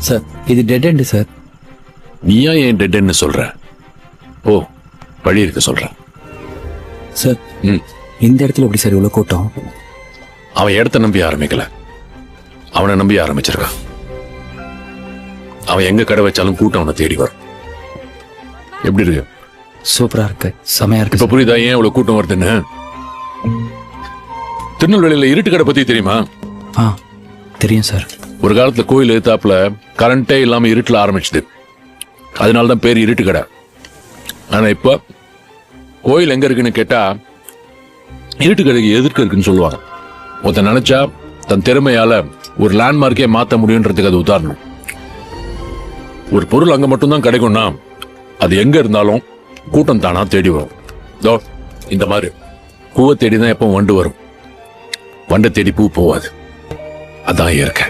Sir இது dead end sir. நீயா ஏன் டெட்ன்னு சொல்ற? ஓ, வழி இருக்க சொல்ற. சார் ம். இந்த இடத்துல எப்படி சார் இவ்வளோ கூட்டம்? அவன் இடத்த நம்பி ஆரம்பிக்கல, அவனை நம்பி ஆரம்பிச்சிருக்கான். அவன் எங்க கடை வச்சாலும் கூட்டம் அவனை தேடி வரும். எப்படி இருக்கு? சூப்பரா இருக்கு, செமையா இருக்கு. இப்ப புரியுதா ஏன் இவ்வளவு கூட்டம் வருதுன்னு? திருநெல்வேலியில இருட்டு கடை பத்தி தெரியுமா? ஆ தெரியும் சார். ஒரு காலத்துல கோயில் எதிர்த்தாப்புல கரண்டே இல்லாம இருட்டுல ஆரம்பிச்சுது. அதனாலதான் பேர் இருட்டு கடை. ஆனா இப்ப கோயில் எங்க இருக்குன்னு கேட்டா இருட்டு கடைக்கு எதிர்க்க இருக்குன்னு சொல்லுவாங்க. ஒருத்தன் நினைச்சா தன் திறமையால ஒரு லேண்ட்மார்க்கே மாத்த முடியுன்றதுக்கு அது உதாரணம். ஒரு பொருள் அங்க மட்டும்தான் கிடைக்கும்னா அது எங்க இருந்தாலும் கூட்டம் தானா தேடி வரும். தோ இந்த மாதிரி பூவை தேடிதான் எப்போ வண்டு வரும், வண்டை தேடி பூ போவாது. அதான் இயற்கை.